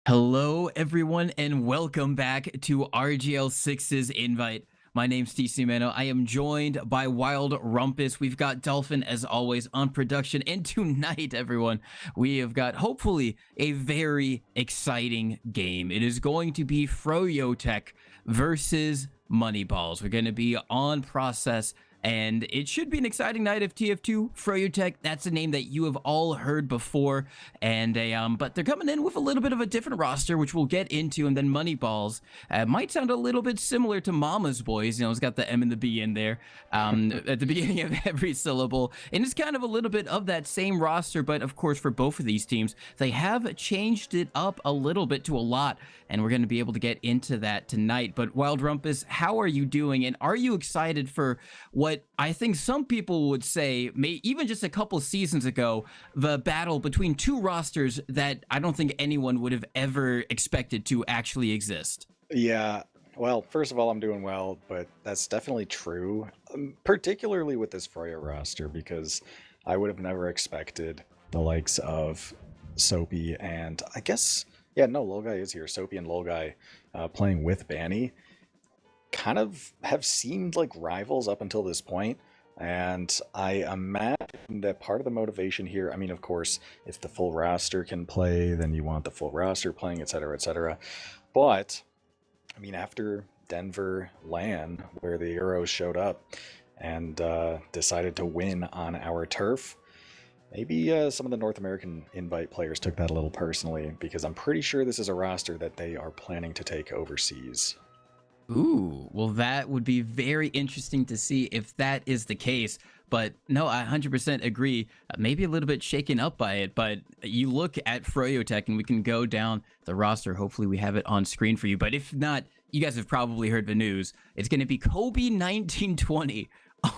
Hello, everyone, and welcome back to RGL6's Invite. My name's TC Mano. I am joined by Wild Rumpus. We've got Dolphin, as always, on production. And tonight, everyone, we have got, hopefully, a very exciting game. It is going to be Froyotech versus Moneyballs. We're going to be on process, and it should be an exciting night of TF2. Froyotech, that's a name that you have all heard before, and but they're coming in with a little bit of a different roster, which we'll get into. And then Moneyballs might sound a little bit similar to Mama's Boys. You know, it's got the M and the B in there at the beginning of every syllable, and it's kind of a little bit of that same roster. But of course, for both of these teams, they have changed it up a little bit to a lot, and we're going to be able to get into that tonight. But Wild Rumpus, how are you doing, and are you excited for what I think some people would say, even just a couple seasons ago, the battle between two rosters that I don't think anyone would have ever expected to actually exist? Yeah, well, first of all, I'm doing well, but that's definitely true, particularly with this Froyo roster, because I would have never expected the likes of Soapy and I guess, yeah, no, Lolgai is here. Soapy and Lolgai playing with Banny kind of have seemed like rivals up until this point. And I imagine that part of the motivation here, I mean, of course, if the full roster can play, then you want the full roster playing, etc., etc. But, I mean, after Denver LAN, where the Euros showed up and decided to win on our turf, maybe some of the North American invite players took that a little personally, because I'm pretty sure this is a roster that they are planning to take overseas. Ooh, well, that would be very interesting to see if that is the case. But no, I 100% agree. Maybe a little bit shaken up by it, but you look at Froyotech, and we can go down the roster. Hopefully we have it on screen for you. But if not, you guys have probably heard the news. It's going to be Kobe 1920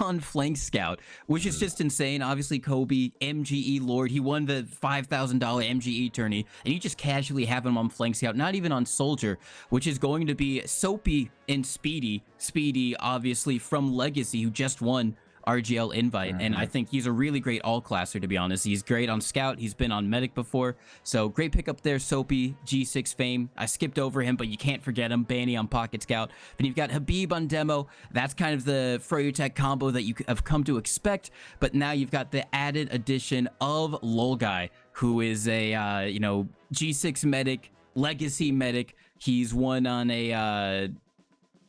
on Flank Scout, which is just insane. Obviously, Kobe, MGE Lord, he won the $5,000 MGE tourney, and you just casually have him on Flank Scout, not even on Soldier, which is going to be Soapy and Speedy. Speedy, obviously, from Legacy, who just won RGL Invite, and I think he's a really great all-classer, to be honest. He's great on Scout. He's been on Medic before, so great pickup there, Soapy, G6 fame. I skipped over him, but you can't forget him. Banny on Pocket Scout. Then you've got Habib on Demo. That's kind of the Froyotech combo that you have come to expect, but now you've got the added addition of Lolgai, who is a, you know, G6 Medic, Legacy Medic. He's won on a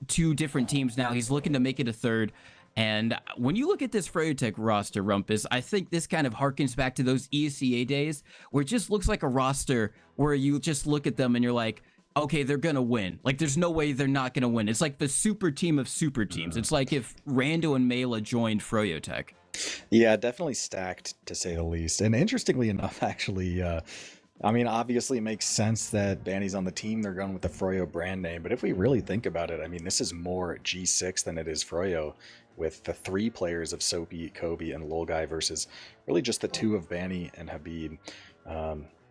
two different teams now. He's looking to make it a third. And when you look at this Froyotech roster, Rumpus, I think this kind of harkens back to those ESEA days where it just looks like a roster where you just look at them and you're like, okay, they're going to win. Like, there's no way they're not going to win. It's like the super team of super teams. It's like if Rando and Mela joined Froyotech. Yeah, definitely stacked, to say the least. And interestingly enough, actually, I mean, obviously it makes sense that Banny's on the team. They're going with the Froyo brand name. But if we really think about it, I mean, this is more G6 than it is Froyo, with the three players of Soapy, Kobe, and Lolgai versus really just the two of Banny and Habib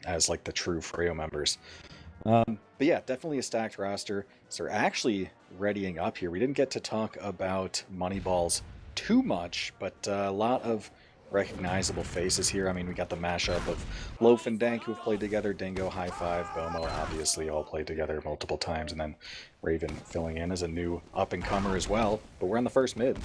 as like the true Froyo members. But yeah, definitely a stacked roster. So we're actually readying up here. We didn't get to talk about Moneyballs too much, but a lot of recognizable faces here. I mean, we got the mashup of Loaf and Dank, who've played together, Dingo, High Five, Bomo, obviously all played together multiple times, and then Raven filling in as a new up-and-comer as well. But we're on the first mid.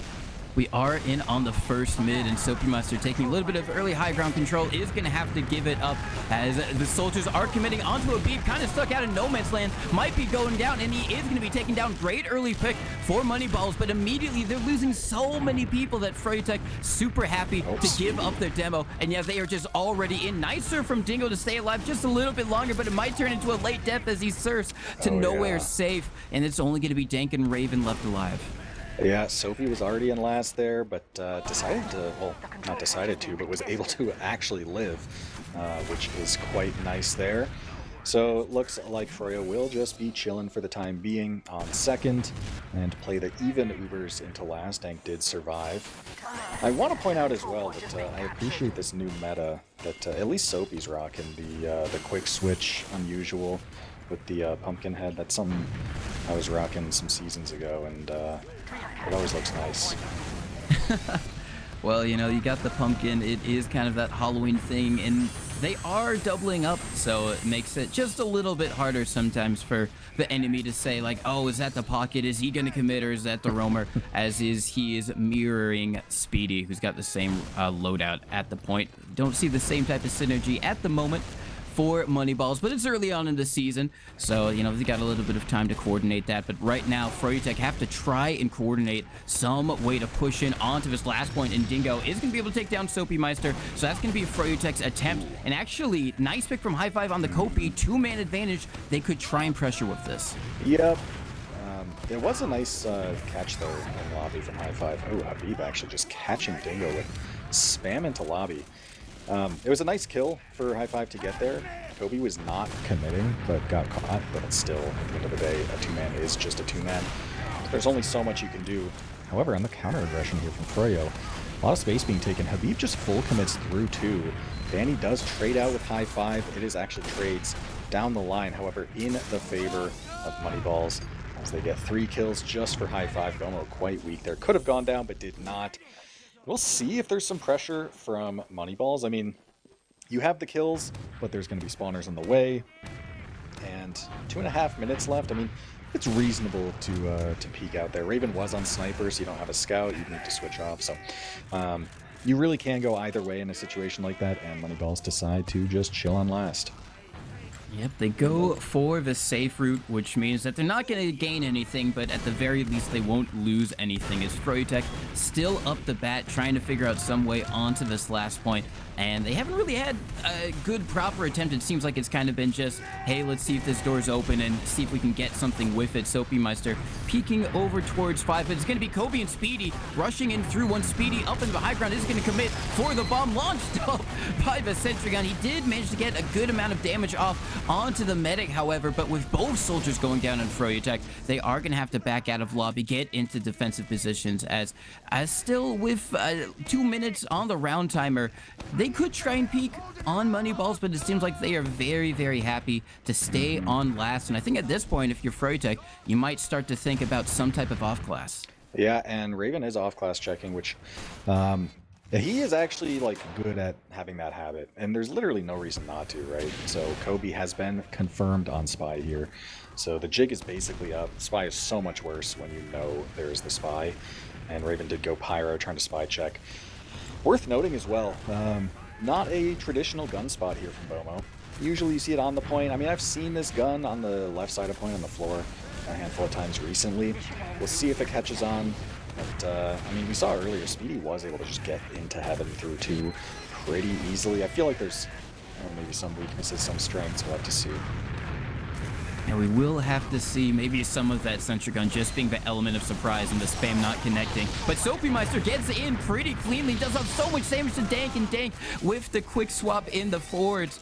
We are in on the first mid, and Soapy Monster taking a little bit of early high ground control is going to have to give it up as the soldiers are committing onto a beat, kind of stuck out in no man's land, might be going down, and he is going to be taken down. Great early pick for Moneyballs, but immediately they're losing so many people that Froyotech super happy to give up their demo, and yeah, they are just already in. Nicer from Dingo to stay alive just a little bit longer, but it might turn into a late death as he surfs to nowhere safe, and it's only going to be Dank and Raven left alive. Yeah, Sophie was already in last there, but decided to, well, not decided to, but was able to actually live, which is quite nice there. So it looks like Froyo will just be chilling for the time being on second and play the even Ubers into last. Dank did survive. I want to point out as well that I appreciate this new meta that at least Sophie's rocking, the quick switch unusual with the pumpkin head. That's something I was rocking some seasons ago, and it always looks nice. Well, you know, you got the pumpkin. It is kind of that Halloween thing, and they are doubling up, so it makes it just a little bit harder sometimes for the enemy to say like, oh, is that the pocket? Is he going to commit, or is that the roamer? As he is mirroring Speedy, who's got the same loadout at the point. Don't see the same type of synergy at the moment for Moneyballs, but it's early on in the season, so, you know, they've got a little bit of time to coordinate that. But right now, Froyotech have to try and coordinate some way to push in onto this last point, and Dingo is going to be able to take down Soapy Meister, so that's going to be Froyotech's attempt. And actually, nice pick from High Five on the Kopi, 2-man advantage. They could try and pressure with this. Yep. It was a nice catch, though, in lobby from High Five. Oh, Habib actually just catching Dingo with spam into lobby. It was a nice kill for High Five to get there. Kobe was not committing, but got caught. But still, at the end of the day, a 2-man is just a 2-man. There's only so much you can do. However, on the counter aggression here from Froyo, a lot of space being taken. Habib just full commits through 2. Danny does trade out with High Five. It is actually trades down the line, however, in the favor of Moneyballs, as they get 3 kills just for High Five. Gomo quite weak there. Could have gone down, but did not. We'll see if there's some pressure from Moneyballs. I mean, you have the kills, but there's going to be spawners in the way. And 2.5 minutes left. I mean, it's reasonable to peek out there. Raven was on Sniper, so you don't have a scout. You need to switch off. So you really can go either way in a situation like that, and Moneyballs decide to just chill on last. Yep, they go for the safe route, which means that they're not going to gain anything, but at the very least, they won't lose anything. As Froyotech still up the bat, trying to figure out some way onto this last point, and they haven't really had a good, proper attempt. It seems like it's kind of been just, hey, let's see if this door's open and see if we can get something with it. Soapy Meister peeking over towards 5, but it's going to be Kobe and Speedy rushing in through one. Speedy up into the high ground is going to commit for the bomb, launched up by the sentry gun. He did manage to get a good amount of damage off onto the medic, however, but with both soldiers going down in Froyotech, they are going to have to back out of lobby, get into defensive positions, as still with 2 minutes on the round timer, they could try and peek on Moneyballs, but it seems like they are very, very happy to stay on last. And I think at this point, if you're Froyotech, you might start to think about some type of off-class. Yeah, and Raven is off-class checking, which he is actually like good at having that habit, and there's literally no reason not to, right? So Kobe has been confirmed on Spy here, so the jig is basically up. Spy is so much worse when you know there's the Spy, and Raven did go Pyro trying to Spy check. Worth noting as well, not a traditional gun spot here from Bomo. Usually you see it on the point. I mean, I've seen this gun on the left side of point on the floor a handful of times recently. We'll see if it catches on. But, I mean, we saw earlier, Speedy was able to just get into heaven through 2 pretty easily. I feel like there's maybe some weaknesses, some strengths. We'll have to see. And we will have to see maybe some of that sentry gun just being the element of surprise and the spam not connecting. But Soapy Meister gets in pretty cleanly, does have so much damage to Dank, and Dank with the quick swap in the forwards,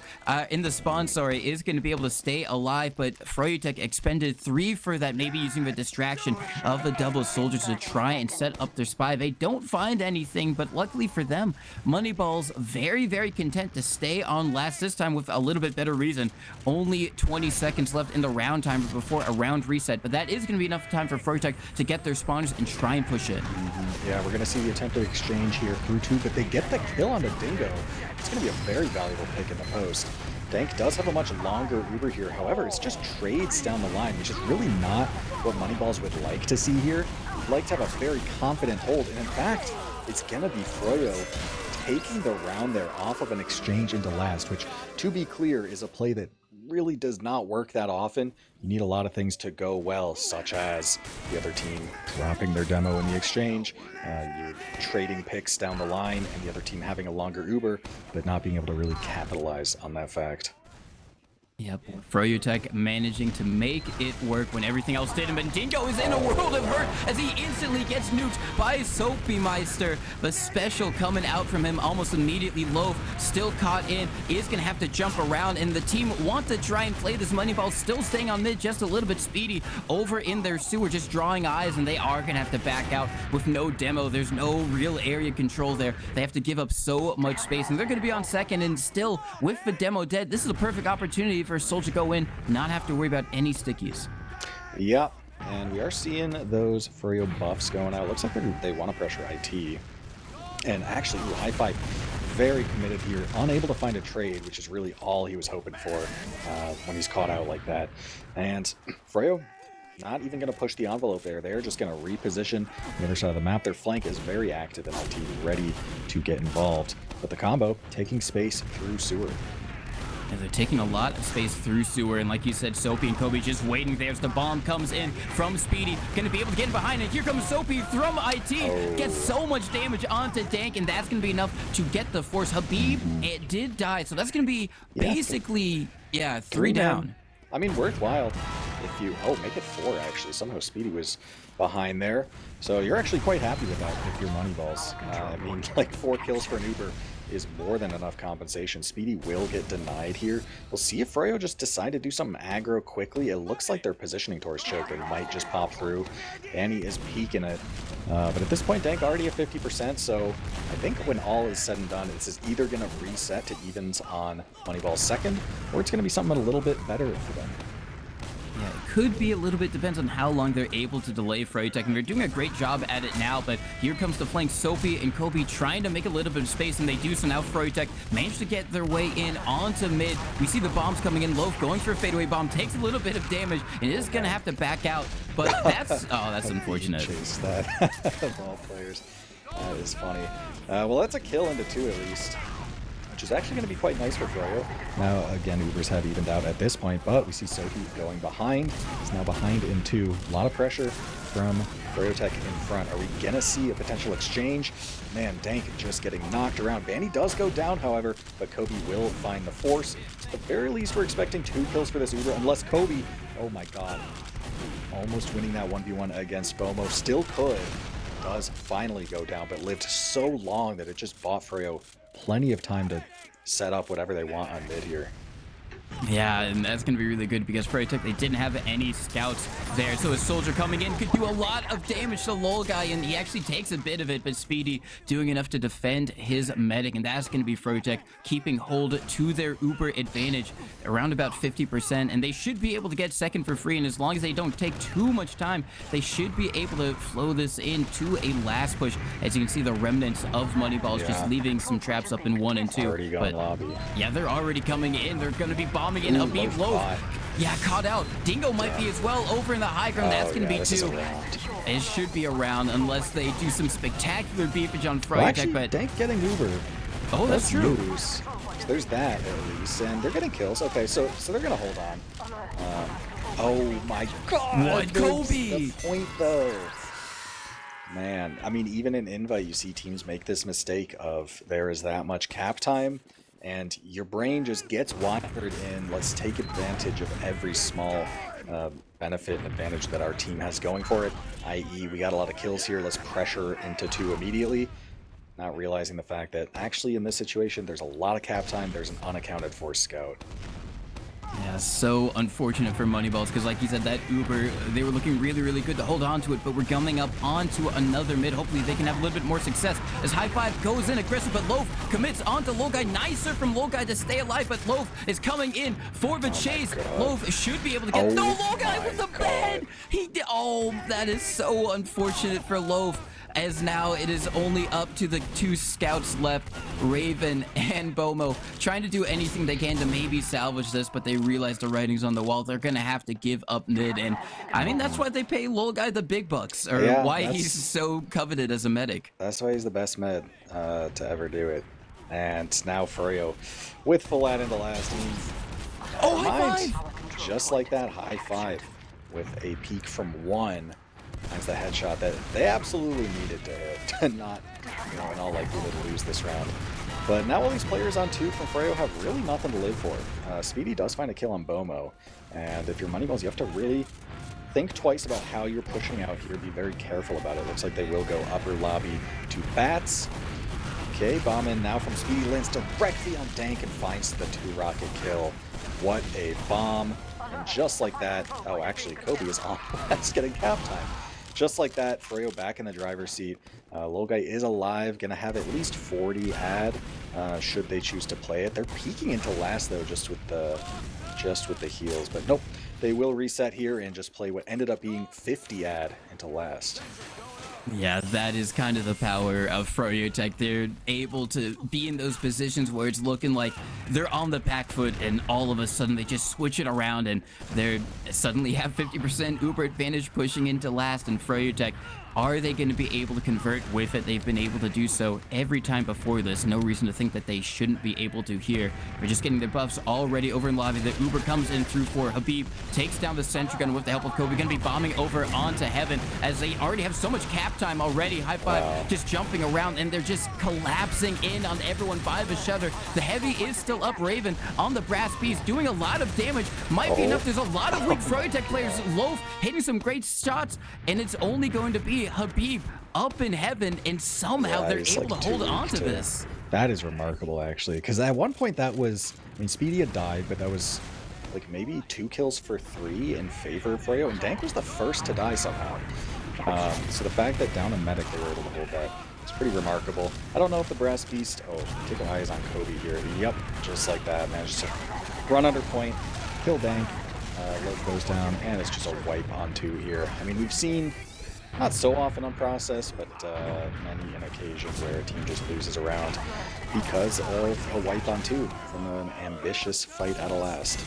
in the spawn, sorry, is going to be able to stay alive. But Froyotech expended 3 for that, maybe using the distraction of the double soldiers to try and set up their spy. They don't find anything, but luckily for them, Moneyballs very, very content to stay on last, this time with a little bit better reason. Only 20 seconds left in the round timer before a round reset, but that is going to be enough time for Froyotech to get their spawners and try and push it. Yeah, we're going to see the attempted exchange here through 2, but they get the kill on the Dingo. It's going to be a very valuable pick in the post. Dank does have a much longer Uber here, however, it's just trades down the line, which is really not what Moneyballs would like to see here. He'd like to have a very confident hold, and in fact, it's going to be Froyo taking the round there off of an exchange into last, which, to be clear, is a play that really does not work that often. You need a lot of things to go well, such as the other team dropping their demo in the exchange, you're trading picks down the line, and the other team having a longer Uber, but not being able to really capitalize on that fact. Yep, Froyotech managing to make it work when everything else didn't, but Dingo is in a world of hurt as he instantly gets nuked by Soapy Meister. The special coming out from him almost immediately. Loaf still caught in, is going to have to jump around, and the team want to try and play this Moneyball, still staying on mid just a little bit. Speedy over in their sewer, just drawing eyes, and they are going to have to back out with no demo. There's no real area control there. They have to give up so much space, and they're going to be on second, and still with the demo dead, this is a perfect opportunity for Soul to go in, not have to worry about any stickies. Yep, and we are seeing those Furyo buffs going out. Looks like they want to pressure IT. And actually, High Five very committed here, unable to find a trade, which is really all he was hoping for when he's caught out like that. And Froyo, not even going to push the envelope there. They're just going to reposition the other side of the map. Their flank is very active in LT, ready to get involved. But the combo taking space through sewer. And they're taking a lot of space through sewer, and like you said, Soapy and Kobe just waiting there as the bomb comes in from Speedy. Gonna be able to get in behind it. Here comes Soapy from IT. Gets so much damage onto Dank, and that's gonna be enough to get the force. Habib, it did die, so that's gonna be basically, three down. I mean, worthwhile if you... Oh, make it 4, actually. Somehow Speedy was behind there. So you're actually quite happy with that if you're Moneyballs. I mean, like 4 kills for an Uber is more than enough compensation. Speedy will get denied here. We'll see if Froyo just decide to do something aggro quickly. It looks like they're positioning towards choke. They might just pop through. Danny is peeking it. But at this point, Dank already at 50%, so I think when all is said and done, it's either going to reset to evens on Moneyball's second, or it's going to be something a little bit better for them. Yeah, it could be a little bit, depends on how long they're able to delay Froyotech, and they're doing a great job at it now, but here comes the flank. Soapy and Kobe trying to make a little bit of space, and they do, so now Froyotech managed to get their way in onto mid. We see the bombs coming in. Loaf going for a fadeaway bomb, takes a little bit of damage, and is going to have to back out, but that's, oh, that's unfortunate. Chase that of all players. That is funny. Well, that's a kill into 2 at least, which is actually going to be quite nice for Froyo. Now, again, Ubers have evened out at this point, but we see Soapy going behind. He's now behind in 2. A lot of pressure from Froyotech in front. Are we going to see a potential exchange? Man, Dank just getting knocked around. Banny does go down, however, but Kobe will find the force. At the very least, we're expecting 2 kills for this Uber, unless Kobe, oh my god, almost winning that 1v1 against Bomo. Still could. Does finally go down, but lived so long that it just bought Froyo plenty of time to set up whatever they want on mid here. Yeah, and that's going to be really good because Froyotech, they didn't have any scouts there. So a soldier coming in could do a lot of damage to Lol Guy, and he actually takes a bit of it, but Speedy doing enough to defend his medic, and that's going to be Froyotech keeping hold to their Uber advantage around about 50%, and they should be able to get second for free, and as long as they don't take too much time, they should be able to flow this into a last push. As you can see, the remnants of Moneyballs just leaving some traps up in 1 and 2. Already gone lobby. Yeah, they're already coming in. They're going to be bombing in. Habib Loaf. Yeah, caught out. Dingo might be as well over in the high ground. That's going to be 2. It should be a round unless they do some spectacular beefage on Froyotech. But Dank getting Uber. Oh, that's true. So there's that at least, and they're getting kills. Okay, so they're going to hold on. Oh my god. What, Kobe? The point though. Man, I mean, even in Invite, you see teams make this mistake of there is that much cap time, and your brain just gets wired in, let's take advantage of every small benefit and advantage that our team has going for it, i.e. we got a lot of kills here, let's pressure into 2 immediately, not realizing the fact that actually in this situation there's a lot of cap time, there's an unaccounted for scout. Yeah, so unfortunate for Moneyballs because, like you said, that Uber, they were looking really, really good to hold on to it, but we're coming up onto another mid. Hopefully they can have a little bit more success as High Five goes in aggressive, but Loaf commits onto Lol Guy. Nicer from Lol Guy to stay alive, but Loaf is coming in for the chase. Loaf should be able to get... No, Lol Guy with the bed! He did... Oh, that is so unfortunate for Loaf, as now it is only up to the 2 scouts left, Raven and Bomo, trying to do anything they can to maybe salvage this, but they realize the writing's on the wall. They're gonna have to give up mid, and I mean, that's why they pay Lol Guy the big bucks, or why he's so coveted as a medic. That's why he's the best med to ever do it. And now Froyo with full ad in the last. Oh, high five! Just like that, high five with a peek from 1. That's the headshot that they absolutely needed to hit to not, in all likelihood, lose this round. But now all these players on 2 from Froyo have really nothing to live for. Speedy does find a kill on Bomo, and if you're Moneyballs, you have to really think twice about how you're pushing out here. Be very careful about it. Looks like they will go upper lobby to Bats. Okay, bomb in now from Speedy, lands directly on Dank and finds the 2-rocket kill. What a bomb. And just like that, oh, actually, Kobe is on. That's getting cap time. Just like that, Froyo back in the driver's seat. Lol Guy is alive, gonna have at least 40 ad, should they choose to play it. They're peeking into last though, just with the heals, but nope. They will reset here and just play what ended up being 50 ad into last. Yeah, that is kind of the power of Froyotech. They're able to be in those positions where it's looking like they're on the back foot, and all of a sudden they just switch it around, and they're suddenly have 50% Uber advantage pushing into last. And Froyotech, are they going to be able to convert with it? They've been able to do so every time before this. No reason to think that they shouldn't be able to here. They're just getting their buffs already over in lobby. The Uber comes in through for Habib, takes down the sentry gun with the help of Kobe. Going to be bombing over onto Heaven as they already have so much cap time already. High five just jumping around, and they're just collapsing in on everyone by the shutter. The heavy is still up. Raven on the brass beast doing a lot of damage. Might be enough. There's a lot of weak Froyotech players. Loaf hitting some great shots, and it's only going to be Habib up in Heaven, and somehow they're able to hold on to this. That is remarkable, actually, because at one point that was, I mean, Speedy had died, but that was like maybe 2 kills for 3 in favor of Froyo, and Dank was the first to die somehow. So the fact that down a medic they were able to hold that is pretty remarkable. I don't know if the Brass Beast, taking eyes on Kobe here. Yep, just like that, managed to run under point, kill Dank, Loaf goes down, and it's just a wipe on 2 here. I mean, we've seen, not so often on Process, but many an occasion where a team just loses a round because of a wipe on 2 from an ambitious fight at a last.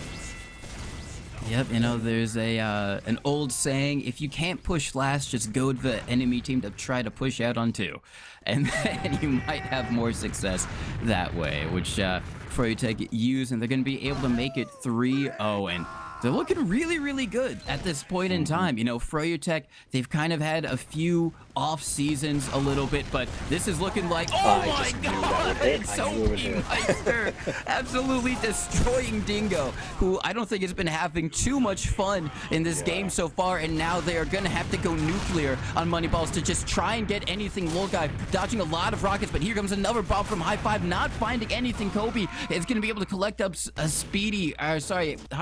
Yep, you know, there's an old saying, if you can't push last, just goad the enemy team to try to push out on 2. And then you might have more success that way, which Froyotech use, and they're going to be able to make it 3-0. And they're looking really, really good at this point in time. You know, Froyotech, they've kind of had a few off seasons a little bit, but this is looking like, oh my god, it's Sophie Meister absolutely destroying Dingo, who I don't think has been having too much fun in this game so far, and now they are gonna have to go nuclear on Moneyballs to just try and get anything. Little guy dodging a lot of rockets, but here comes another bomb from High Five, not finding anything. Kobe is gonna be able to collect up a Speedy, High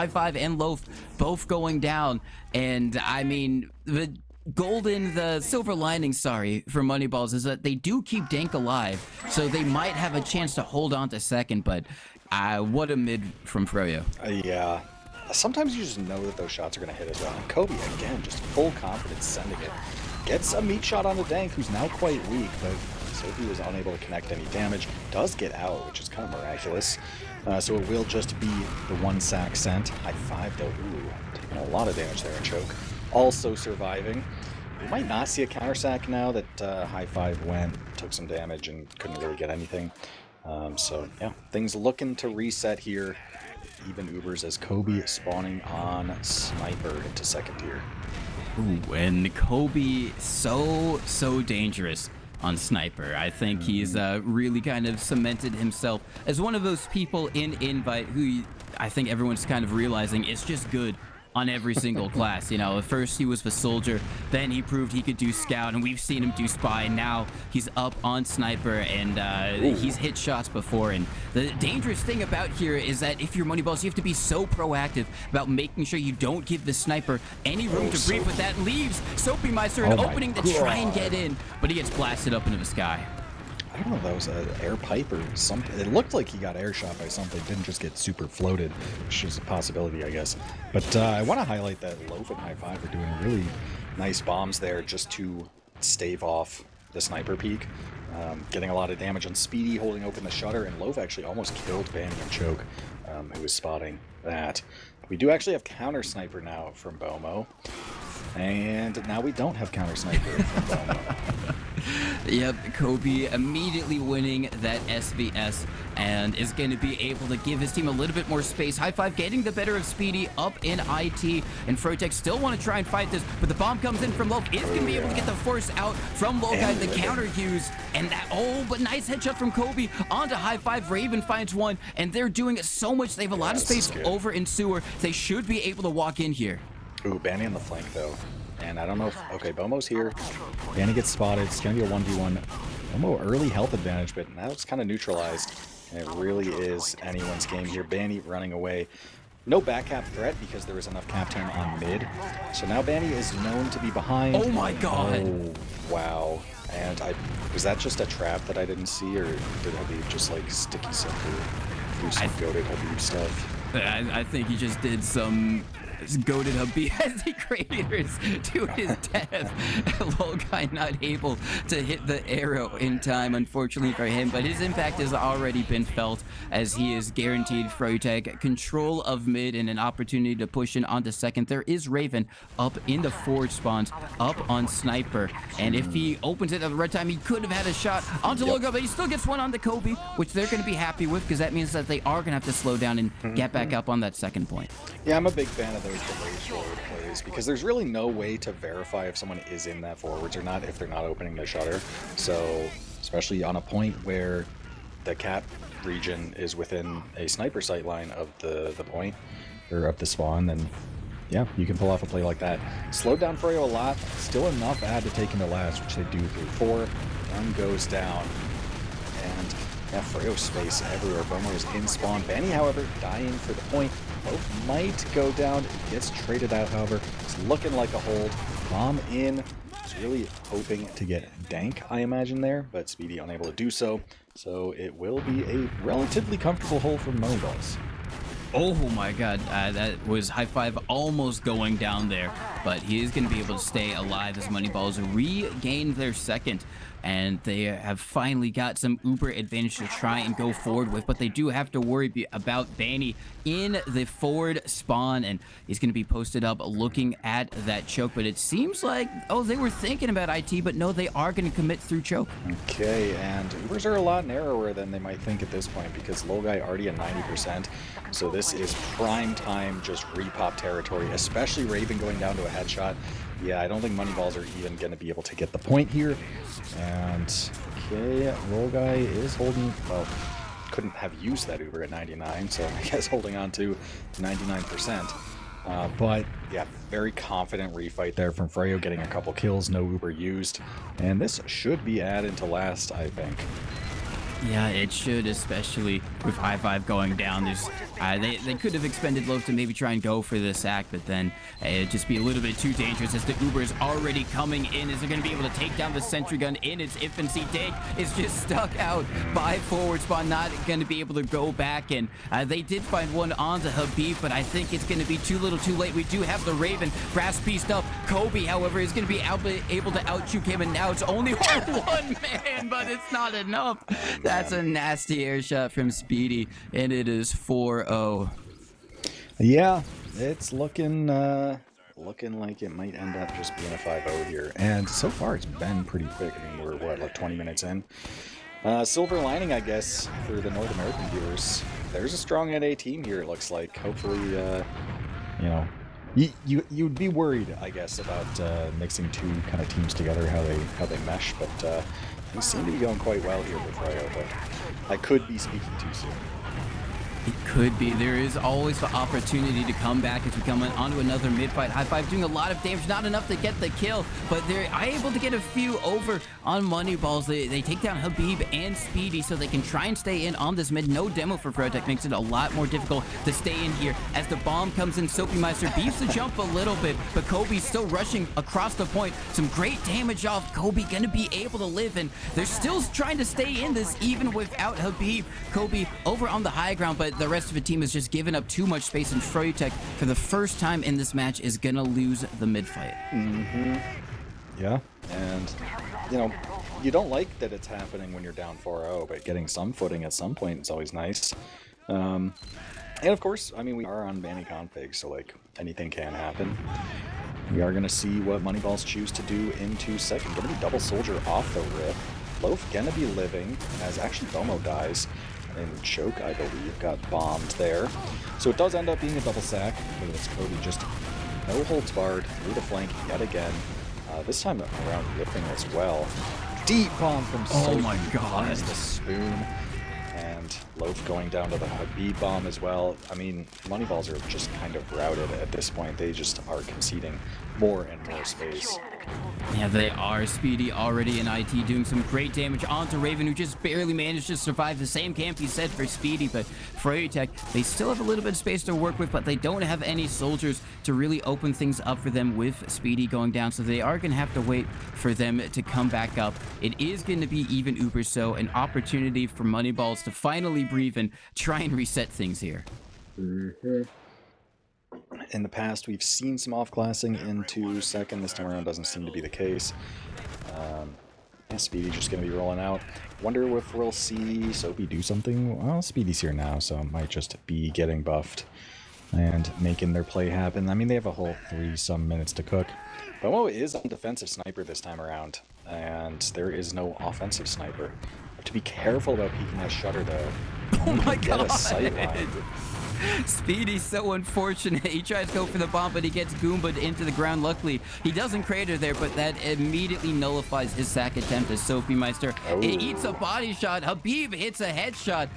Five and Loaf both going down. And I mean, the silver lining, for Moneyballs is that they do keep Dank alive, so they might have a chance to hold on to second, but what a mid from Froyo. Yeah. Sometimes you just know that those shots are going to hit as well. And Kobe, again, just full confidence sending it. Gets a meat shot on the Dank, who's now quite weak, but Sophie was unable to connect any damage. Does get out, which is kind of miraculous. So it will just be the 1 sack sent. High Five, though. Ooh, taking a lot of damage there in choke. Also surviving. We might not see a counter sack now that High Five went, took some damage, and couldn't really get anything. So, yeah, things looking to reset here. Even Ubers as Kobe spawning on Sniper into second tier. Ooh, and Kobe, so dangerous on Sniper. I think he's really kind of cemented himself as one of those people in Invite who I think everyone's kind of realizing is just good on every single class. You know, at first he was the soldier, then he proved he could do scout, and we've seen him do spy, and now he's up on Sniper, and he's hit shots before. And the dangerous thing about here is that if you're Moneyballs, you have to be so proactive about making sure you don't give the Sniper any room to breathe, but that leaves Soapy Meister an opening to try and get in, but he gets blasted up into the sky. I don't know if that was an air pipe or something. It looked like he got air shot by something. Didn't just get super floated, which is a possibility, I guess. But I want to highlight that Loaf and High Five are doing really nice bombs there just to stave off the Sniper peek. Getting a lot of damage on Speedy, holding open the shutter, and Loaf actually almost killed Banny and Choke, who was spotting that. We do actually have counter Sniper now from Bomo. And now we don't have counter Sniper from Bomo. Yep, Kobe immediately winning that SVS and is going to be able to give his team a little bit more space. High Five getting the better of Speedy up in IT, and Froyotech still want to try and fight this, but the bomb comes in from Loaf. Is going to be able to get the force out from Lokai, the counter use, and that, but nice headshot from Kobe onto High Five. Raven finds one, and they're doing so much. They have a lot of space over in Sewer. They should be able to walk in here. Ooh, Banny on the flank, though. And I don't know if... Okay, Bomo's here. Banny gets spotted. It's going to be a 1v1. Bomo early health advantage, but now it's kind of neutralized. And it really is anyone's game here. Banny running away. No back cap threat because there was enough cap time on mid. So now Banny is known to be behind. Oh my god. Oh, wow. And was that just a trap that I didn't see, or did Habib just like sticky something through some goated Habib stuff? I think he just did some goaded Habib as he craters to his death. Lolgai not able to hit the arrow in time, unfortunately for him, but his impact has already been felt as he is guaranteed Froyotech control of mid and an opportunity to push in onto second. There is Raven up in the forward spawns, up on Sniper, and if he opens it at the right time, he could have had a shot onto Lolgai, but he still gets one on the Kobe, which they're going to be happy with because that means that they are going to have to slow down and get back up on that second point. Yeah, I'm a big fan of those delayed forward plays because there's really no way to verify if someone is in that forwards or not if they're not opening the shutter. So, especially on a point where the cap region is within a sniper sight line of the point, or of the spawn, then yeah, you can pull off a play like that. Slowed down Froyo a lot, still enough ad to take him to last, which they do through 4. One goes down, and yeah, Froyo space everywhere. Bomo is in spawn. Benny, however, dying for the point. Both might go down. It gets traded out, however. It's looking like a hold. Bomb in. It's really hoping to get Dank, I imagine, there, but Speedy unable to do so. So it will be a relatively comfortable hold for Moneyballs. Oh my god, that was high five almost going down there, but he is going to be able to stay alive as Moneyballs regain their second, and they have finally got some uber advantage to try and go forward with, but they do have to worry about Banny in the forward spawn, and he's going to be posted up looking at that choke, but it seems like, oh, they were thinking about IT, but no, they are going to commit through choke. Okay, and Ubers are a lot narrower than they might think at this point because Lolgai already at 90%, so this is prime time just repop territory, especially Raven going down to a headshot. Yeah, I don't think Moneyballs are even going to be able to get the point here. And, okay, Lolgai is holding, well, couldn't have used that Uber at 99, so I guess holding on to 99%. But, yeah, very confident refight there from Froyo, getting a couple kills, no Uber used. And this should be added to last, I think. Yeah, it should, especially with high five going down. There's, they could have expended Loaf to maybe try and go for the sack, but then it'd just be a little bit too dangerous as the Uber is already coming in. Is they're going to be able to take down the sentry gun in its infancy. Dank is just stuck out by forward spawn, not going to be able to go back. And they did find one onto Habib, but I think it's going to be too little too late. We do have the Raven brass pieced up. Kobe, however, is going to be able to out-juke him, and now it's only one man, but it's not enough. That's a nasty air shot from Speedy, and it is 4-0. Yeah, it's looking like it might end up just being a 5-0 here. And so far, it's been pretty quick. I mean, we're, what, like 20 minutes in? Silver lining, I guess, for the North American viewers. There's a strong NA team here, it looks like. Hopefully, you know, you'd be worried, I guess, about mixing two kind of teams together, how they mesh, but we seem to be going quite well here with Froyo, but I could be speaking too soon. It could be. There is always the opportunity to come back as we come onto another mid-fight. High five doing a lot of damage, not enough to get the kill, but they're able to get a few over on Moneyballs. They take down Habib and Speedy so they can try and stay in on this mid. No demo for Froyotech makes it a lot more difficult to stay in here. As the bomb comes in, Soapy Meister beats the jump a little bit, but Kobe's still rushing across the point. Some great damage off. Kobe gonna be able to live, and they're still trying to stay in this even without Habib. Kobe over on the high ground, but the rest of the team has just given up too much space, and Froyotech, for the first time in this match, is gonna lose the mid-fight. Yeah, and, you know, you don't like that it's happening when you're down 4-0, but getting some footing at some point is always nice. And of course, I mean, we are on Banny config, so, like, anything can happen. We are gonna see what Moneyballs choose to do into second. Gonna be double soldier off the rip. Loaf gonna be living, as actually Bomo dies. And Choke, I believe, got bombed there. So it does end up being a double sack, but it's Cody just no holds barred through the flank yet again. This time around ripping as well. Deep bomb from Oh my god. Finds the spoon. And Loaf going down to the Habib bomb as well. I mean, Moneyballs are just kind of routed at this point. They just are conceding more and more space. Yeah, they are. Speedy already in IT doing some great damage onto Raven, who just barely managed to survive. The same camp he said for Speedy, but Froyotech, they still have a little bit of space to work with, but they don't have any soldiers to really open things up for them with Speedy going down, so they are going to have to wait for them to come back up. It is going to be even uber so, an opportunity for Moneyballs to finally breathe and try and reset things here. In the past, we've seen some off-glassing into second. This time around doesn't seem to be the case. Yeah, Speedy just going to be rolling out. Wonder if we'll see Soapy do something. Well, Speedy's here now, so it might just be getting buffed and making their play happen. I mean, they have a whole 3-some minutes to cook. Bomo is on defensive sniper this time around, and there is no offensive sniper. Have to be careful about peeking that shutter, though. Oh my god! Sightline. Speedy's so unfortunate. He tries to go for the bomb, but he gets Goomba'd into the ground. Luckily, he doesn't crater there, but that immediately nullifies his sack attempt as Soapy Meister. It eats a body shot. Habib hits a headshot.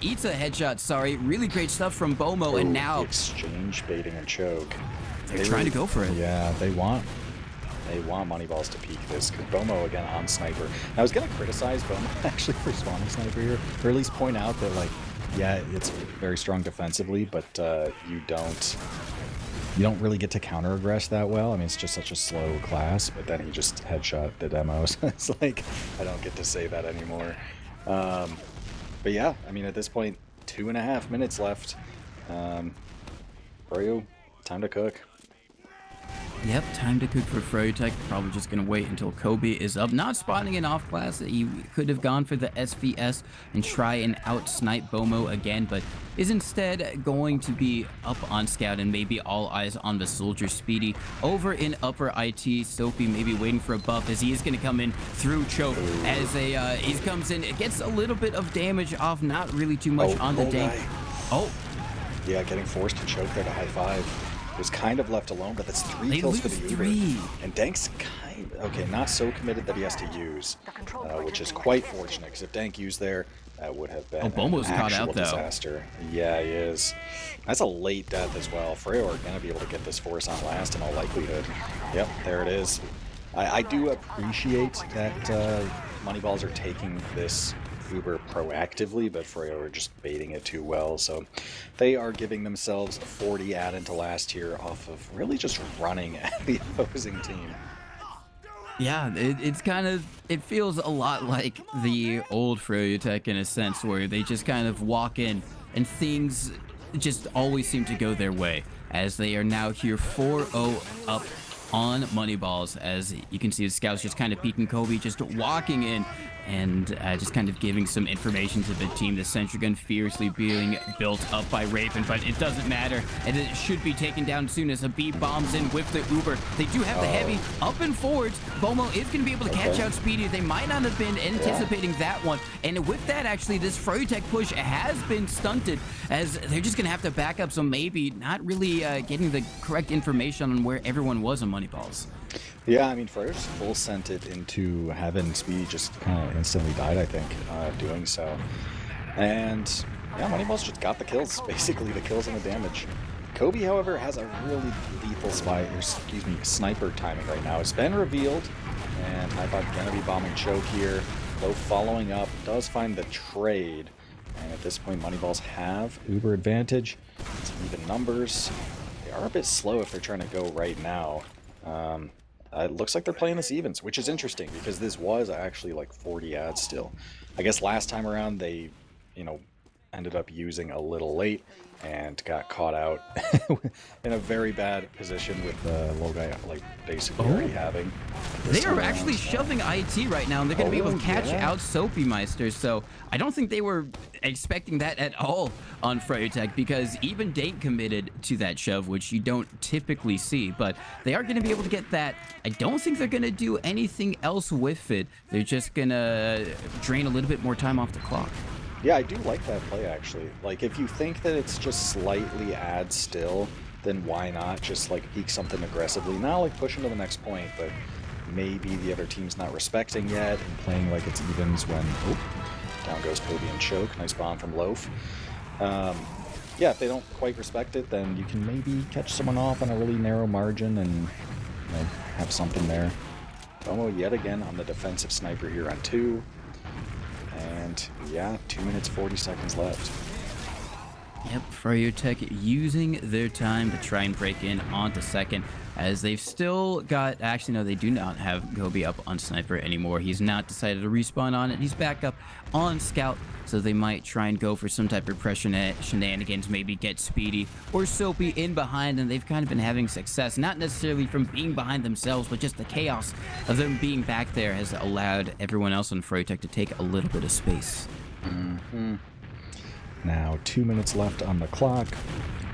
Eats a headshot, sorry. Really great stuff from Bomo, and now... exchange, baiting, and choke. They're trying to go for it. Yeah, they want Moneyballs to peek this. Bomo again on sniper. I was gonna criticize Bomo actually for spawning sniper here, or at least point out that, like, yeah, it's very strong defensively, but you don't really get to counter aggress that well. I mean, it's just such a slow class. But then he just headshot the demos. It's like I don't get to say that anymore. But yeah, I mean, at this point, 2.5 minutes left. Froyo, time to cook. Yep, time to cook for Froyotech. Probably just going to wait until Kobe is up. Not spawning an off class. He could have gone for the SVS and try and out-snipe Bomo again, but is instead going to be up on scout and maybe all eyes on the soldier Speedy. Over in upper IT, Soapy maybe waiting for a buff as he is going to come in through choke. As he comes in, it gets a little bit of damage off, not really too much on the dank. Oh. Yeah, getting forced to choke there to high five. Was kind of left alone, but that's 3 kills for the Uber. And Dank's kind of, okay, not so committed that he has to use, which is quite fortunate, because if Dank used there, that would have been Bomo's an caught actual out, though. Disaster. Yeah, he is. That's a late death as well. Froyo are going to be able to get this force on last in all likelihood. Yep, there it is. I do appreciate that Moneyballs are taking this Uber proactively, but Froyo are just baiting it too well, so they are giving themselves a 40 add into last here off of really just running at the opposing team. Yeah, it's kind of, it feels a lot like the old Froyotech in a sense, where they just kind of walk in and things just always seem to go their way, as they are now here 4-0 up on Moneyballs. As you can see, the scouts just kind of peeking Kobe, just walking in and just kind of giving some information to the team. The sentry gun fiercely being built up by Raven, but it doesn't matter, and it should be taken down as soon as Habib bombs in with the Uber. They do have the heavy up and forwards. Bomo is going to be able to catch out Speedy. They might not have been anticipating that one, and with that, actually, this Froyotech push has been stunted, as they're just going to have to back up, so maybe not really getting the correct information on where everyone was on Moneyballs. Yeah, I mean, Froyo just full sent it into heaven. Speedy just kind of instantly died, I think, doing so. And yeah, Moneyballs just got the kills, basically the kills and the damage. Kobe, however, has a really lethal sniper timing right now. It's been revealed, and I thought gonna be bombing choke here. Though following up, does find the trade, and at this point, Moneyballs have Uber advantage. It's even numbers. They are a bit slow if they're trying to go right now. It looks like they're playing this evens, which is interesting because this was actually like 40 ads still. I guess last time around they, ended up using a little late and got caught out in a very bad position with the low guy like basically already having. They are actually shoving IT right now, and they're going to be able to catch out Soapy Meister, so I don't think they were expecting that at all on Froyotech, because even Dank committed to that shove, which you don't typically see, but they are going to be able to get that. I don't think they're going to do anything else with it. They're just going to drain a little bit more time off the clock. Yeah, I do like that play, actually. Like, if you think that it's just slightly ad still, then why not just, like, peek something aggressively? Not, like, pushing to the next point, but maybe the other team's not respecting yet and playing like it's evens when... Oh, down goes Kobe and choke. Nice bomb from Loaf. Yeah, if they don't quite respect it, then you can maybe catch someone off on a really narrow margin and have something there. Bomo yet again on the defensive sniper here on 2. And yeah, 2 minutes 40 seconds left. Yep, Froyotech using their time to try and break in onto second, as they've still got. Actually, no, they do not have Gobi up on sniper anymore. He's not decided to respawn on it. He's back up on scout, so they might try and go for some type of pressure shenanigans, maybe get Speedy or Soapy in behind, and they've kind of been having success, not necessarily from being behind themselves, but just the chaos of them being back there has allowed everyone else on Froyotech to take a little bit of space. Now 2 minutes left on the clock.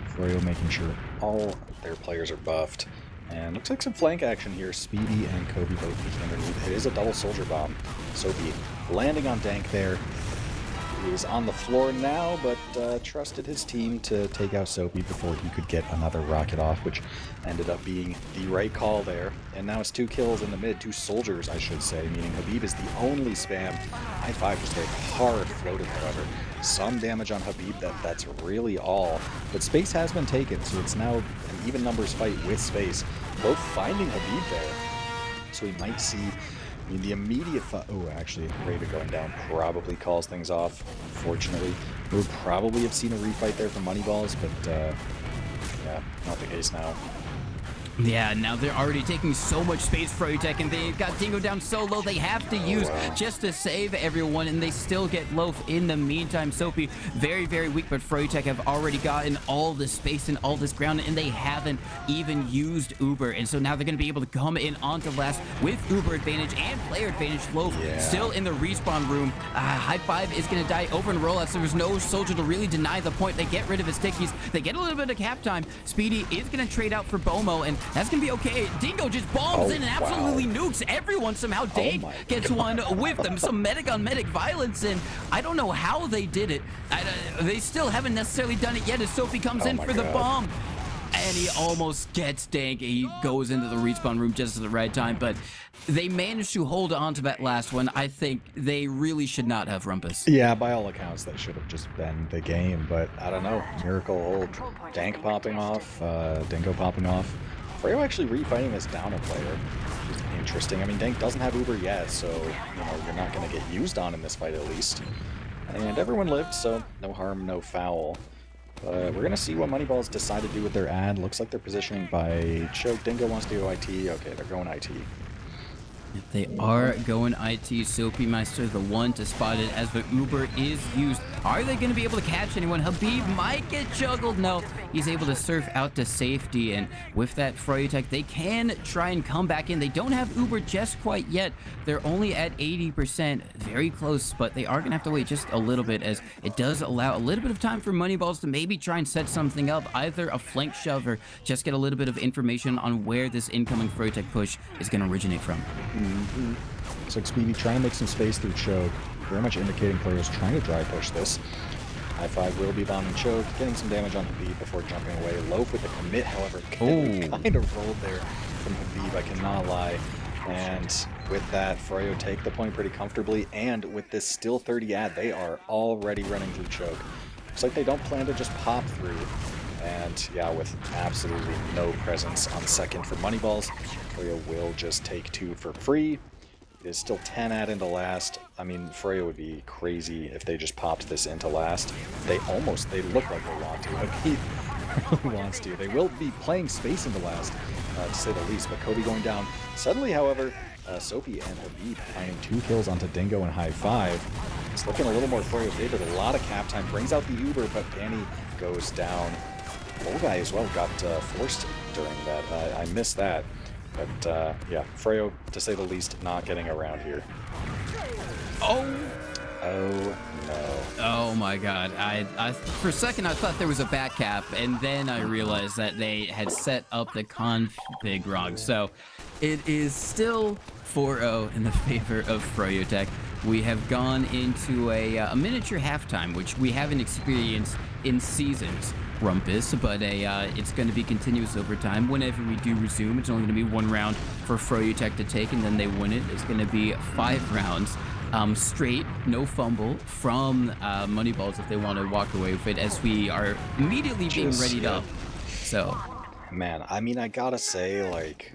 Froyo making sure all their players are buffed. And looks like some flank action here. Speedy and Kobe both peeking underneath. It is a double soldier bomb. Soapy landing on Dank there. He's on the floor now, but trusted his team to take out Soapy before he could get another rocket off, which ended up being the right call there. And now it's 2 kills in the mid, 2 soldiers, I should say, meaning Habib is the only spam. I5 just very hard floated, however. Some damage on Habib, that's really all. But space has been taken, so it's now an even numbers fight with space. Both finding Habib there, so we might see. I mean, the immediate oh, actually, Raven going down probably calls things off. Fortunately, we would probably have seen a refight there from Moneyballs, but yeah, not the case now. Yeah, now they're already taking so much space, Froyotech, and they've got Dingo down so low they have to use just to save everyone, and they still get Loaf in the meantime. Soapy, very, very weak, but Froyotech have already gotten all the space and all this ground, and they haven't even used Uber, and so now they're going to be able to come in onto last with Uber advantage and player advantage. Loaf still in the respawn room. High Five is going to die over in rollouts, so there's no soldier to really deny the point. They get rid of his tickies. They get a little bit of cap time. Speedy is going to trade out for Bomo, and that's going to be okay. Dingo just bombs in and absolutely nukes everyone. Somehow Dave gets one with them. Some medic on medic violence, and I don't know how they did it. They still haven't necessarily done it yet as Soapy comes in for the bomb. And he almost gets Dank. He goes into the respawn room just at the right time, but they managed to hold on to that last one. I think they really should not have Rumpus. Yeah, by all accounts, that should have just been the game, but I don't know. Miracle hold. Dank popping off, Dingo popping off. Froyo actually refighting this downer player, which is interesting. I mean, Dank doesn't have Uber yet, so, you know, you're not going to get used on in this fight at least. And everyone lived, so no harm, no foul. We're going to see what Moneyballs decide to do with their ad. Looks like they're positioning by choke. Dingo wants to go IT. Okay, they're going IT. If they are going IT, Soapy Meister, the one to spot it as the Uber is used. Are they going to be able to catch anyone? Habib might get juggled. No, he's able to surf out to safety, and with that Froyotech, they can try and come back in. They don't have Uber just quite yet. They're only at 80%, very close, but they are going to have to wait just a little bit, as it does allow a little bit of time for Moneyballs to maybe try and set something up, either a flank shove or just get a little bit of information on where this incoming Froyotech push is going to originate from. Looks like Speedy trying to make some space through choke, very much indicating players trying to dry push this. High Five will be bombing choke, getting some damage on Habib before jumping away. Loaf with the commit, however, kind of rolled there from Habib, I cannot lie. And with that, Froyo take the point pretty comfortably, and with this still 30 ad, they are already running through choke. Looks like they don't plan to just pop through. And yeah, with absolutely no presence on second for Moneyballs, Froyo will just take 2 for free. It is still 10 ad into last. I mean, Froyo would be crazy if they just popped this into last. They look like they want to. He really wants to. They will be playing space into last, to say the least, but Kobe going down. Suddenly, however, Soapy and Habib finding 2 kills onto Dingo and High Five. It's looking a little more Froyo favored. A lot of cap time. Brings out the Uber, but Danny goes down. Old guy as well got forced during that. I missed that. But yeah, Froyo, to say the least, not getting around here. Oh no. Oh my god. I for a second I thought there was a back cap, and then I realized that they had set up the config wrong. So it is still 4-0 in the favor of Froyotech. We have gone into a miniature halftime, which we haven't experienced in seasons, Rumpus, but it's going to be continuous over time. Whenever we do resume, it's only going to be 1 round for Froyotech to take, and then they win it. It's going to be 5 rounds straight, no fumble from Moneyballs if they want to walk away with it, as we are immediately being readied up. So, man, I mean, I gotta say, like,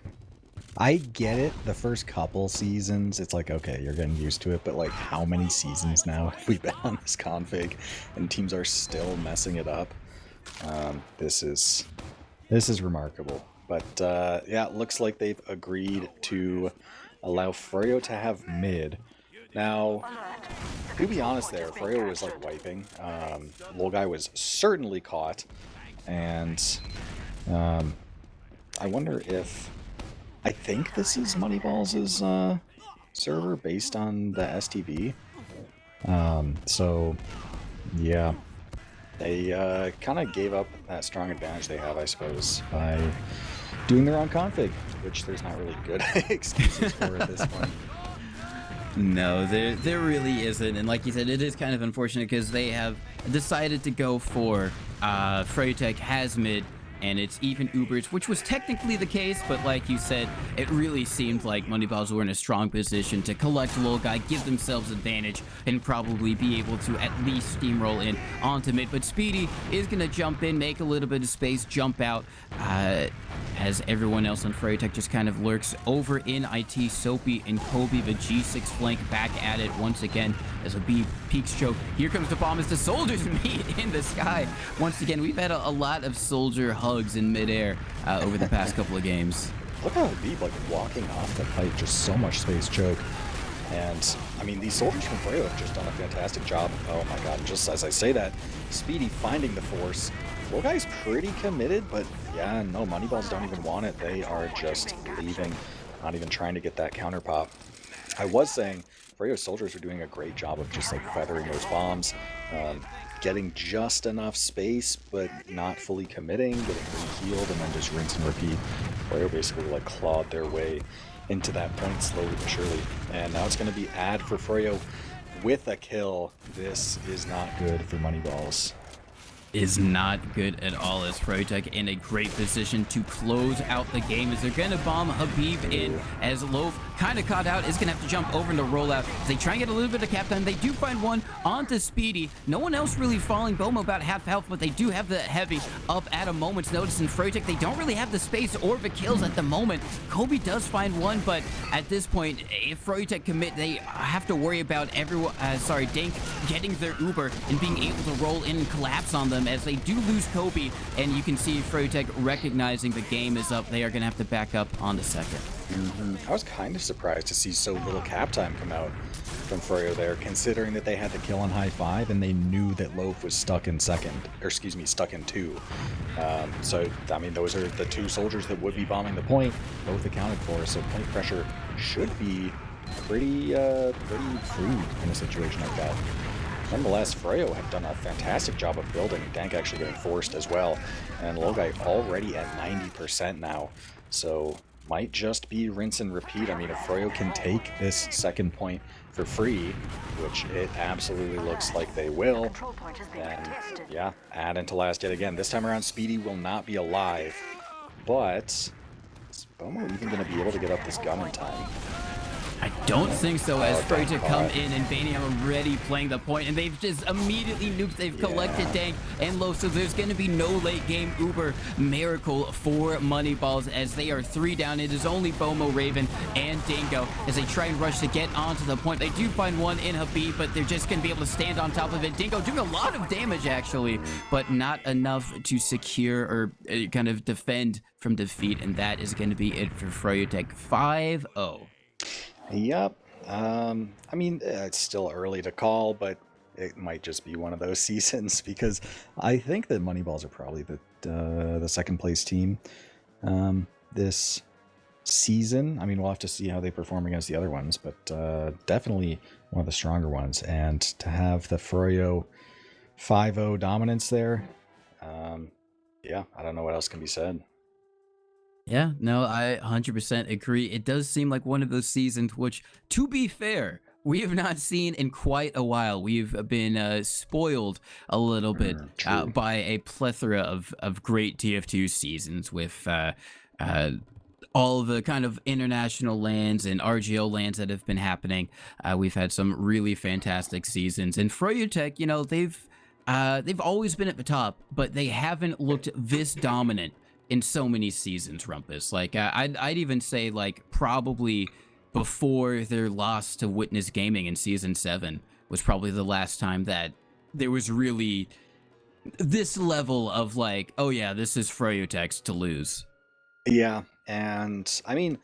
I get it. The first couple seasons, it's like, okay, you're getting used to it, but like, how many seasons now have we been on this config and teams are still messing it up? This is remarkable. But yeah, it looks like they've agreed to allow Froyo to have mid. Now, to be honest there, Froyo was like wiping. Little guy was certainly caught. And I wonder if... I think this is Moneyballs' server based on the STV. So, yeah. They kind of gave up that strong advantage they have, I suppose, by doing their own config, which there's not really good excuses for at this point. No, there really isn't. And like you said, it is kind of unfortunate because they have decided to go for Froyotech has mid, and it's even Ubers, which was technically the case, but like you said, it really seemed like Moneyballs were in a strong position to collect low guy, give themselves advantage, and probably be able to at least steamroll in onto mid. But Speedy is going to jump in, make a little bit of space, jump out, as everyone else on Froyotech just kind of lurks over in IT. Soapy and Kobe, the G6 flank, back at it once again as a B peaks choke. Here comes the bomb as the soldiers meet in the sky. Once again, we've had a lot of soldier hugs in midair over the past couple of games. Look how Habib, like, walking off the pipe, just so much space choke. And, I mean, these soldiers from Froyo have just done a fantastic job. Oh my god, just as I say that, Speedy finding the force. Little guy's pretty committed, but yeah, no, Moneyballs don't even want it. They are just leaving, not even trying to get that counter pop. I was saying, Froyo soldiers are doing a great job of just, like, feathering those bombs, getting just enough space, but not fully committing, getting re-healed, and then just rinse and repeat. Froyo basically, like, clawed their way into that point slowly but surely. And now it's going to be ad for Froyo with a kill. This is not good for Moneyballs. Is not good at all, as Froyotech in a great position to close out the game as they're going to bomb Habib in, as Loaf kind of caught out, is going to have to jump over into rollout as they try and get a little bit of cap time. They do find one onto Speedy. No one else really falling. Bomo about half health, but they do have the heavy up at a moment's notice. And Froyotech, they don't really have the space or the kills at the moment. Kobe does find one, but at this point, if Froyotech commit, they have to worry about everyone, Dink getting their Uber and being able to roll in and collapse on them, as they do lose Kobe, and you can see Froyotech recognizing the game is up. They are going to have to back up on the second. I was kind of surprised to see so little cap time come out from Froyo there, considering that they had the kill on high 5 and they knew that Loaf was stuck in second, or excuse me, stuck in 2. So, I mean, those are the two soldiers that would be bombing the point, both accounted for, so point pressure should be pretty free in a situation like that. Nonetheless, Froyo have done a fantastic job of building. Dank actually getting forced as well. And Logai already at 90% now. So, might just be rinse and repeat. I mean, if Froyo can take this second point for free, which it absolutely looks like they will, then, yeah, add into last yet again. This time around, Speedy will not be alive. But, is Bomo even going to be able to get up this gun in time? I don't think so, as Froyotech come in and Baniam already playing the point, and they've just immediately nuked. They've collected Dank and Low, so there's going to be no late game Uber miracle for Moneyballs as they are 3 down. It is only Bomo, Raven, and Dingo as they try and rush to get onto the point. They do find one in Habib, but they're just going to be able to stand on top of it. Dingo doing a lot of damage, actually, but not enough to secure or kind of defend from defeat, and that is going to be it for Froyotech 5-0. Yep. I mean, it's still early to call, but it might just be one of those seasons because I think that Moneyballs are probably the second place team this season. I mean, we'll have to see how they perform against the other ones, but definitely one of the stronger ones. And to have the Froyo 5-0 dominance there, yeah, I don't know what else can be said. Yeah, no, I 100% agree. It does seem like one of those seasons which, to be fair, we have not seen in quite a while. We've been spoiled a little bit by a plethora of great TF2 seasons with all the kind of international lands and RGO lands that have been happening. We've had some really fantastic seasons. And Froyotech, you know, they've always been at the top, but they haven't looked this dominant in so many seasons, Rumpus. Like, I'd even say, like, probably before their loss to Witness Gaming in Season 7 was probably the last time that there was really this level of like, oh yeah, this is Froyotech's to lose. Yeah, and I mean,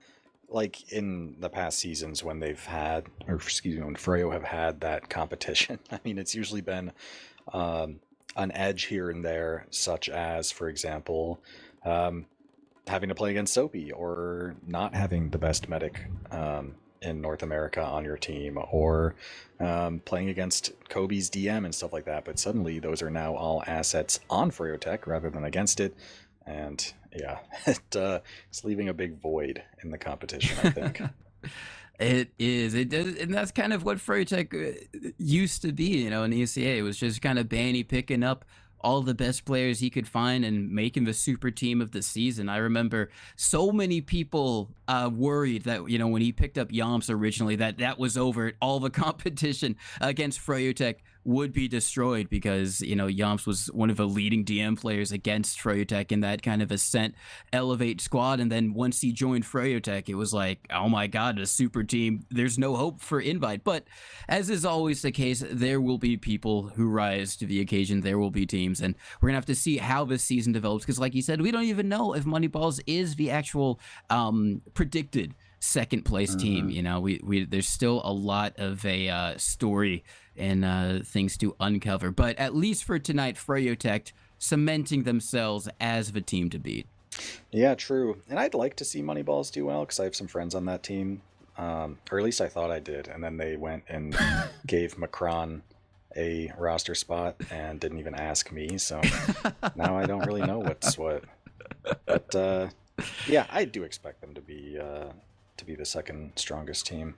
like in the past seasons when they've had, or excuse me, when Froyo have had that competition, I mean, it's usually been um, an edge here and there, such as, for example, um, having to play against Soapy or not having the best medic in North America on your team, or playing against Kobe's DM and stuff like that. But suddenly, those are now all assets on Froyotech rather than against it, and yeah, it's leaving a big void in the competition, I think. It is. It does, and that's kind of what Froyotech used to be. You know, in ECA, it was just kind of Banny picking up all the best players he could find and making the super team of the season. I remember so many people worried that, you know, when he picked up Yamps originally, that was over. All the competition against Froyotech would be destroyed because, you know, Yamps was one of the leading DM players against Froyotech in that kind of Ascent Elevate squad. And then once he joined Froyotech, it was like, oh my God, a super team. There's no hope for Invite. But as is always the case, there will be people who rise to the occasion. There will be teams. And we're going to have to see how this season develops. Because like you said, we don't even know if Moneyballs is the actual predicted second place team. You know, we there's still a lot of a story and things to uncover. But at least for tonight, Froyotech cementing themselves as the team to beat. Yeah, true. And I'd like to see Moneyballs do well because I have some friends on that team, or at least I thought I did. And then they went and gave Macron a roster spot and didn't even ask me. So now I don't really know what's what. But yeah, I do expect them to be the second strongest team.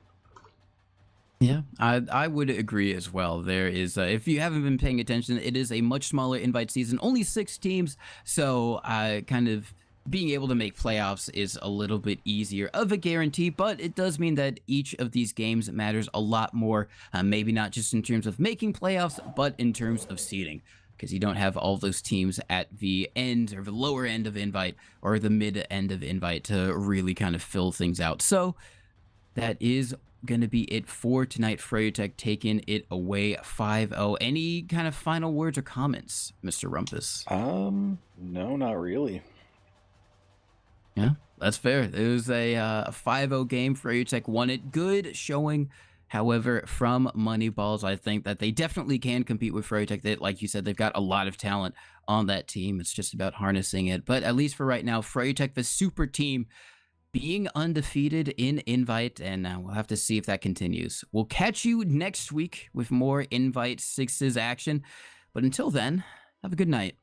Yeah, I would agree as well. There is, if you haven't been paying attention, it is a much smaller invite season, only 6 teams. So kind of being able to make playoffs is a little bit easier of a guarantee, but it does mean that each of these games matters a lot more, maybe not just in terms of making playoffs, but in terms of seeding. Because you don't have all those teams at the end or the lower end of invite or the mid end of invite to really kind of fill things out. So that is going to be it for tonight. Froyotech taking it away 5-0. Any kind of final words or comments, Mr. Rumpus? No, not really. Yeah, that's fair. It was a 5-0 game. Froyotech won it. Good showing. However, from Moneyballs, I think that they definitely can compete with Froyotech. That, like you said, they've got a lot of talent on that team. It's just about harnessing it. But at least for right now, Froyotech, the super team, being undefeated in Invite, and we'll have to see if that continues. We'll catch you next week with more Invite 6's action. But until then, have a good night.